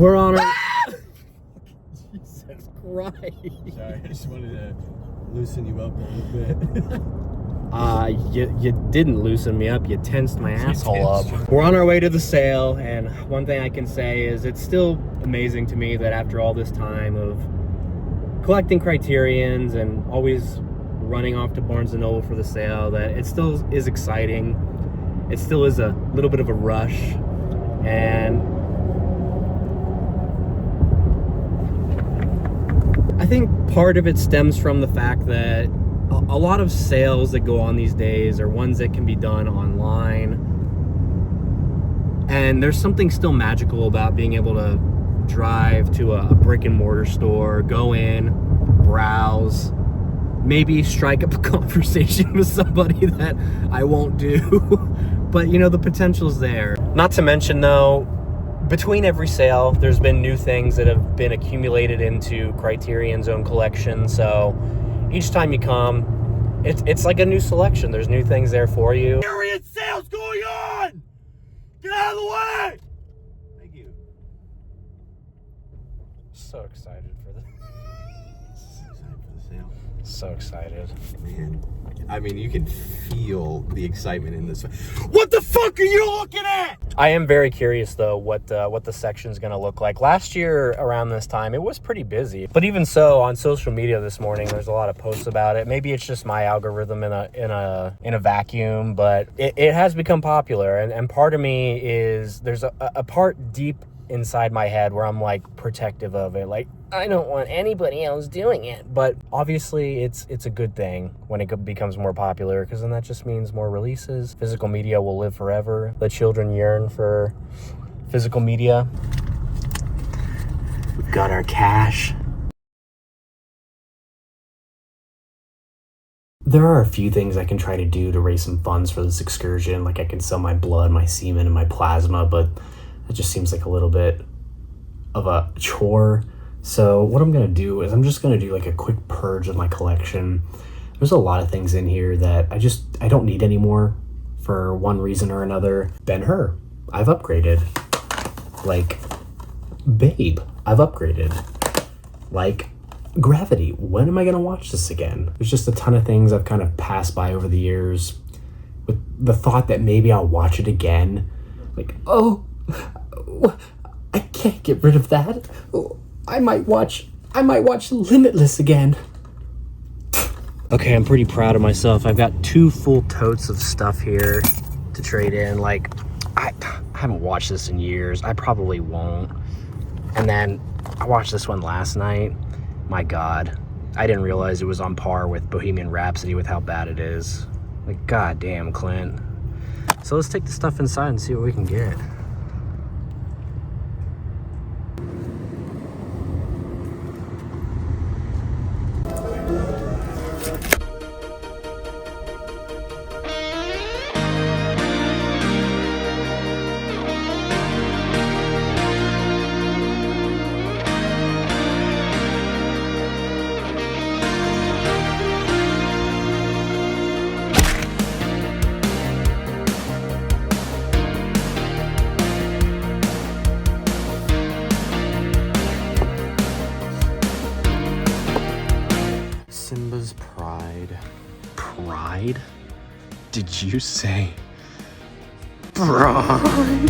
We're on our... Jesus Christ. Sorry, I just wanted to loosen you up a little bit. You didn't loosen me up. You tensed my asshole up. We're on our way to the sale, and one thing I can say is it's still amazing to me that after all this time of collecting Criterions and always running off to Barnes & Noble for the sale, that it still is exciting. It still is a little bit of a rush, and I think part of it stems from the fact that a lot of sales that go on these days are ones that can be done online, and there's something still magical about being able to drive to a brick and mortar store, go in, browse, maybe strike up a conversation with somebody that I won't do, but you know, the potential's there. Not to mention though, between every sale, there's been new things that have been accumulated into Criterion's own collection, so each time you come, it's like a new selection. There's new things there for you. Criterion sales going on! Get out of the way! Thank you. So excited for this. Excited for the sale. So excited. Man, I mean, you can feel the excitement in this. What the fuck are you looking at? I am very curious though what the section's gonna look like. Last year around this time it was pretty busy, but even so, on social media this morning there's a lot of posts about it. Maybe it's just my algorithm in a vacuum, but it has become popular, and part of me is there's a part deep inside my head where I'm like protective of it, like I don't want anybody else doing it. But obviously it's a good thing when it becomes more popular, because then that just means more releases. Physical media will live forever. The children yearn for physical media. We've got our cash. There are a few things I can try to do to raise some funds for this excursion. Like I can sell my blood, my semen, and my plasma, but it just seems like a little bit of a chore. So what I'm gonna do is I'm just gonna do like a quick purge of my collection. There's a lot of things in here that I don't need anymore for one reason or another. Ben-Hur, I've upgraded. Like Babe, I've upgraded. Like Gravity, when am I gonna watch this again? There's just a ton of things I've kind of passed by over the years with the thought that maybe I'll watch it again. Like, oh, I can't get rid of that. I might watch Limitless again. Okay, I'm pretty proud of myself. I've got 2 full totes of stuff here to trade in. Like, I haven't watched this in years. I probably won't. And then I watched this one last night. My God, I didn't realize it was on par with Bohemian Rhapsody with how bad it is. Like, goddamn, Clint. So let's take the stuff inside and see what we can get. Simba's Pride. Pride? Did you say pride?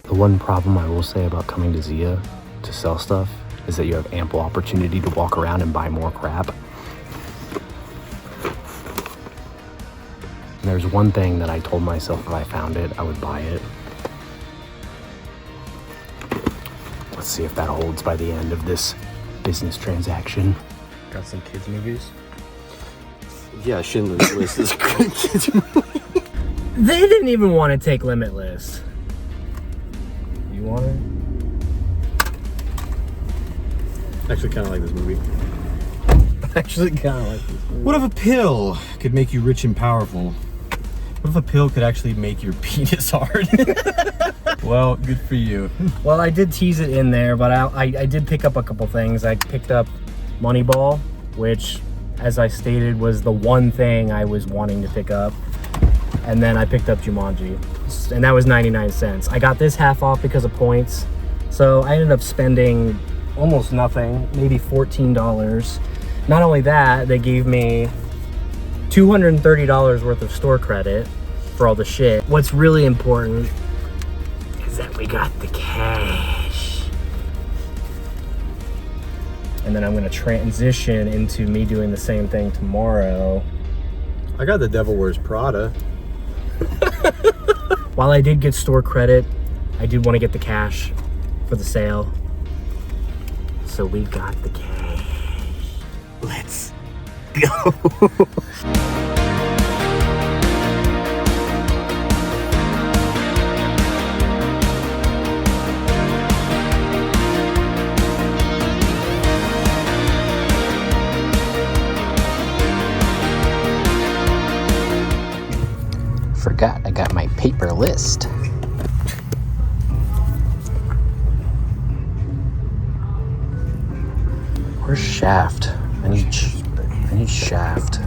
The one problem I will say about coming to Zia to sell stuff is that you have ample opportunity to walk around and buy more crap. And there's one thing that I told myself if I found it, I would buy it. Let's see if that holds by the end of this business transaction. Got some kids movies. Yeah, Schindler's List is a great kids movie. They didn't even want to take Limitless. You want it? Actually, kind of like this movie. Actually, kind of like this movie. What if a pill could make you rich and powerful? What if a pill could actually make your penis hard? Well, good for you. Well, I did tease it in there, but I did pick up a couple things. I picked up Moneyball, which, as I stated, was the one thing I was wanting to pick up. and then I picked up Jumanji, and that was 99 cents. I got this half off because of points, so I ended up spending almost nothing, maybe $14. Not only that, they gave me $230 worth of store credit for all the shit. What's really important is that we got the cash. And then I'm gonna transition into me doing the same thing tomorrow. I got the Devil Wears Prada. While I did get store credit, I did want to get the cash for the sale. So we got the cash. Let's go. Forgot I got my paper list. Where's Shaft? I need Shaft.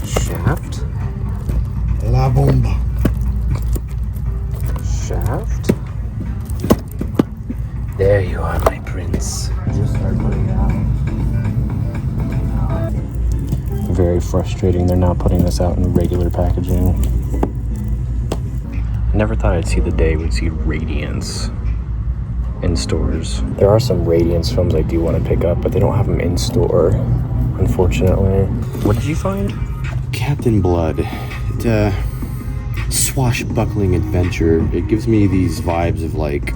Shaft? La bomba. Shaft? There you are, my prince. Just start putting it out. Very frustrating. They're not putting this out in regular packaging. Never thought I'd see the day we'd see Radiance in stores. There are some Radiance films I do want to pick up, but they don't have them in store, unfortunately. What did you find? Captain Blood. It's a swashbuckling adventure. It gives me these vibes of like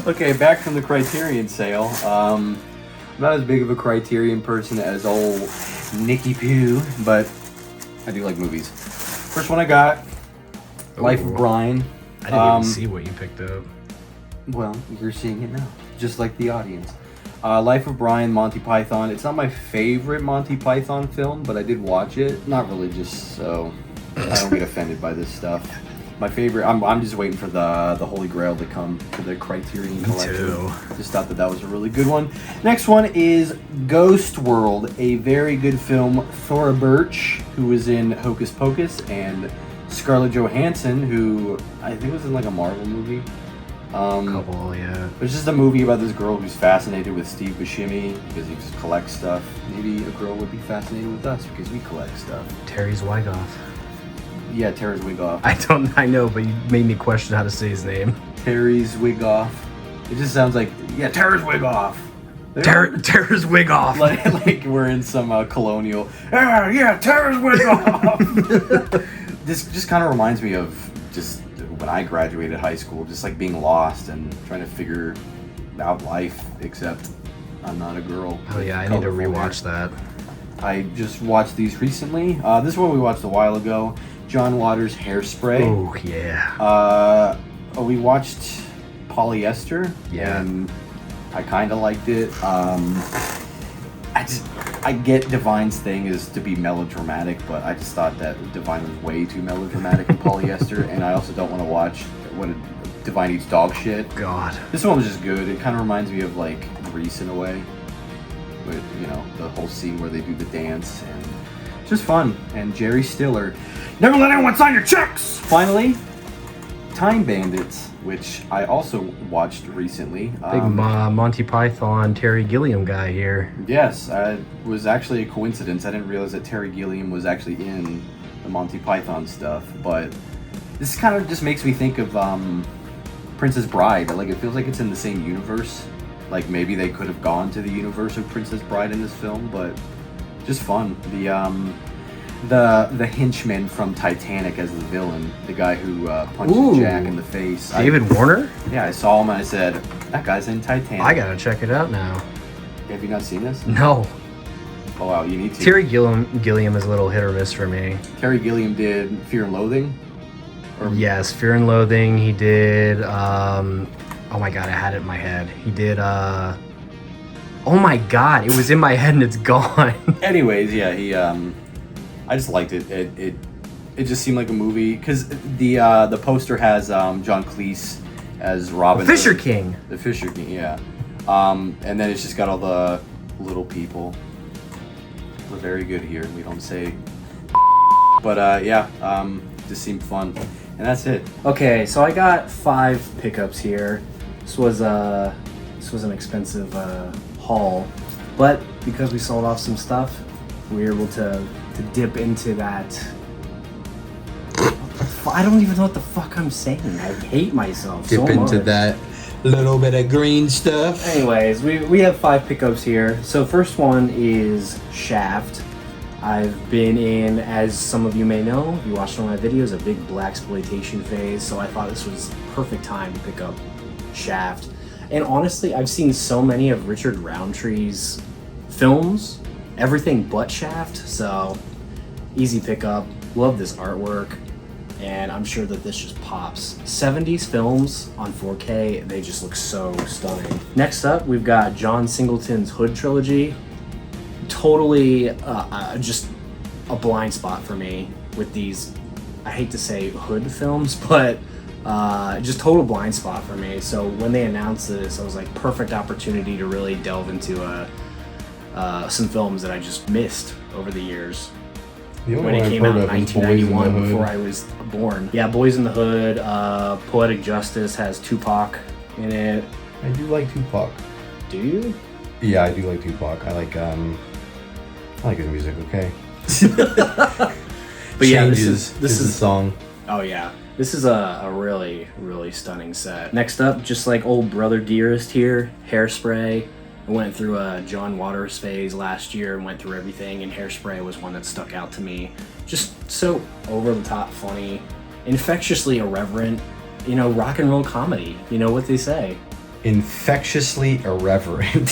Okay, back from the Criterion sale. I'm not as big of a Criterion person as old Nicky Pugh, but I do like movies. First one I got, Life of Brian. I didn't even see what you picked up. Well, you're seeing it now, just like the audience. Life of Brian, Monty Python. It's not my favorite Monty Python film, but I did watch it. Not religious, so I don't get offended by this stuff. My favorite, I'm just waiting for the Holy Grail to come to the Criterion collection. too. Just thought that was a really good one. Next one is Ghost World, a very good film. Thora Birch, who was in Hocus Pocus, and Scarlett Johansson, who I think was in like a Marvel movie. Couple, yeah. It's just a movie about this girl who's fascinated with Steve Buscemi because he just collects stuff. Maybe a girl would be fascinated with us because we collect stuff. Terry Zwigoff. Yeah, Terry Zwigoff. I know, but you made me question how to say his name. Terry Zwigoff. It just sounds like, yeah, Terry Zwigoff. Terry's wig off. Like we're in some colonial. Yeah, Terry Zwigoff. This just kind of reminds me of just when I graduated high school, just like being lost and trying to figure out life, except I'm not a girl. Oh yeah, I need to rewatch that. I just watched these recently. This one we watched a while ago. John Waters' Hairspray. Oh yeah. We watched Polyester. Yeah. And I kind of liked it. I get Divine's thing is to be melodramatic, but I just thought that Divine was way too melodramatic in Polyester, and I also don't want to watch when Divine eats dog shit. God. This one was just good. It kind of reminds me of like Grease in a way, with the whole scene where they do the dance, and it's just fun. And Jerry Stiller, never let anyone sign your checks. Finally, Time Bandits, which I also watched recently. Big Monty Python, Terry Gilliam guy here. Yes, it was actually a coincidence. I didn't realize that Terry Gilliam was actually in the Monty Python stuff, but this kind of just makes me think of Princess Bride. Like, it feels like it's in the same universe. Like, maybe they could have gone to the universe of Princess Bride in this film, but just fun. The henchman from Titanic as the villain, the guy who punches Jack in the face. David Warner? Yeah, I saw him and I said, that guy's in Titanic. I gotta check it out now. Have you not seen this? No. Oh wow, you need to. Terry Gilliam is a little hit or miss for me. Terry Gilliam did Fear and Loathing? Yes, Fear and Loathing. He did, oh my god, I had it in my head. He did, oh my god, it was in my head and it's gone. Anyways, yeah, he, I just liked it. it just seemed like a movie because the poster has John Cleese as Robin, The Fisher King. The Fisher King, yeah. And then it's just got all the little people. We're very good here. We don't say. But yeah, just seemed fun, and that's it. Okay, so I got 5 pickups here. This was an expensive haul, but because we sold off some stuff, we were able to dip into that. I don't even know what the fuck I'm saying. I hate myself so much. Dip into that little bit of green stuff. Anyways, we have 5 pickups here. So first one is Shaft. I've been in, as some of you may know, if you watched one of my videos, a big blaxploitation phase, so I thought this was perfect time to pick up Shaft. And honestly, I've seen so many of Richard Roundtree's films, everything but Shaft, so easy pickup. Love this artwork, and I'm sure that this just pops. 70s films on 4K, they just look so stunning. Next up, we've got John Singleton's Hood trilogy. Totally just a blind spot for me with these, I hate to say Hood films, but just total blind spot for me. So when they announced this, I was like, perfect opportunity to really delve into some films that I just missed over the years. When it came out in 1991, before I was born. Yeah, Boys in the Hood, Poetic Justice has Tupac in it. I do like Tupac. Do you? Yeah, I do like Tupac. I like his music, okay? But yeah, this is a song. Oh yeah, this is a really, really stunning set. Next up, just like old brother Dearest here, Hairspray. I went through a John Waters phase last year and went through everything, and Hairspray was one that stuck out to me. Just so over the top funny, infectiously irreverent, rock and roll comedy. You know what they say. Infectiously irreverent.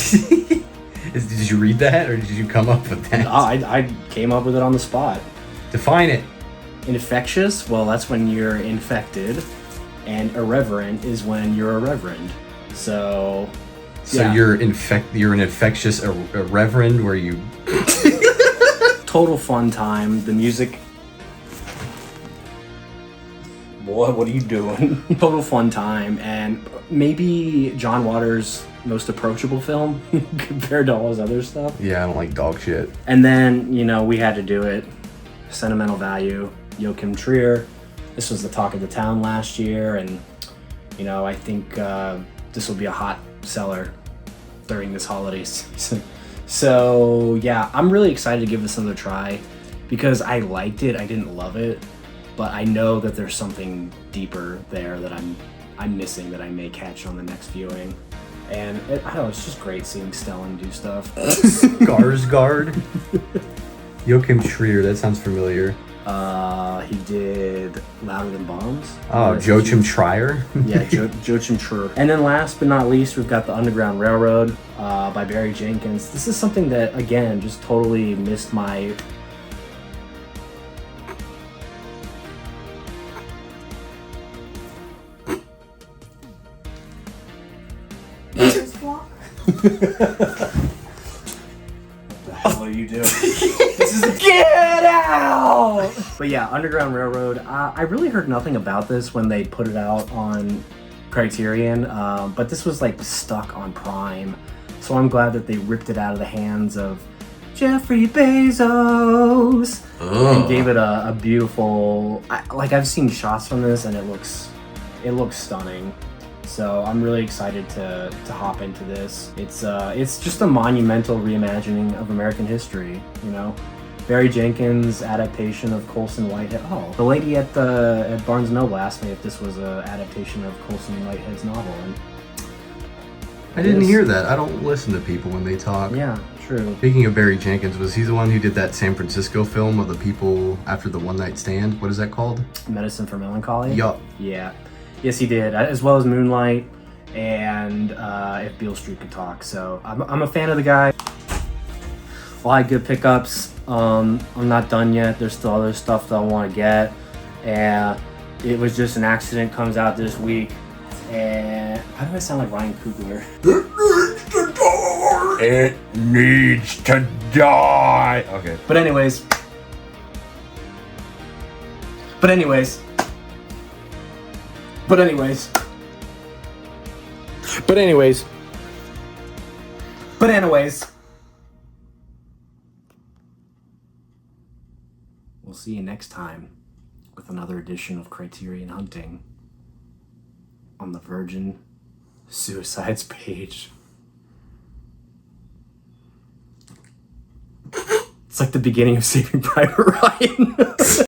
Did you read that, or did you come up with that? I came up with it on the spot. Define it. Infectious, well, that's when you're infected, and irreverent is when you're irreverent. So yeah. You're an infectious irreverend where you total fun time. The music, boy, what are you doing? Total fun time, and maybe John Waters' most approachable film compared to all his other stuff. Yeah, I don't like dog shit. And then, we had to do it. Sentimental Value, Joachim Trier. This was the talk of the town last year, and I think this will be a hot seller during this holiday season. So yeah, I'm really excited to give this another try because I liked it. I didn't love it, but I know that there's something deeper there that I'm missing that I may catch on the next viewing. And I don't know, it's just great seeing Stellan do stuff. Skarsgård. Joachim Trier, that sounds familiar. He did Louder Than Bombs. Oh, Joachim Trier? Yeah, Joachim Trier. And then last but not least, we've got The Underground Railroad by Barry Jenkins. This is something that, again, just totally missed my... What are you doing? This is get out! But yeah, Underground Railroad. I really heard nothing about this when they put it out on Criterion, but this was like stuck on Prime, so I'm glad that they ripped it out of the hands of Jeffrey Bezos and gave it a beautiful. I've seen shots from this and it looks stunning. So I'm really excited to hop into this. It's just a monumental reimagining of American history, Barry Jenkins' adaptation of Colson Whitehead. Oh, the lady at Barnes & Noble asked me if this was an adaptation of Colson Whitehead's novel. And I didn't hear that. I don't listen to people when they talk. Yeah, true. Speaking of Barry Jenkins, was he the one who did that San Francisco film of the people after the one night stand? What is that called? Medicine for Melancholy? Yup. Yeah. Yes, he did, as well as Moonlight and If Beale Street Could Talk. So I'm a fan of the guy. A lot of good pickups. I'm not done yet. There's still other stuff that I want to get. And It Was Just an Accident comes out this week. And why do I sound like Ryan Coogler? It needs to die. Okay. But anyways, But anyways. But anyways. But anyways. But anyways. We'll see you next time with another edition of Criterion Hunting on the Virgin Suicides page. It's like the beginning of Saving Private Ryan.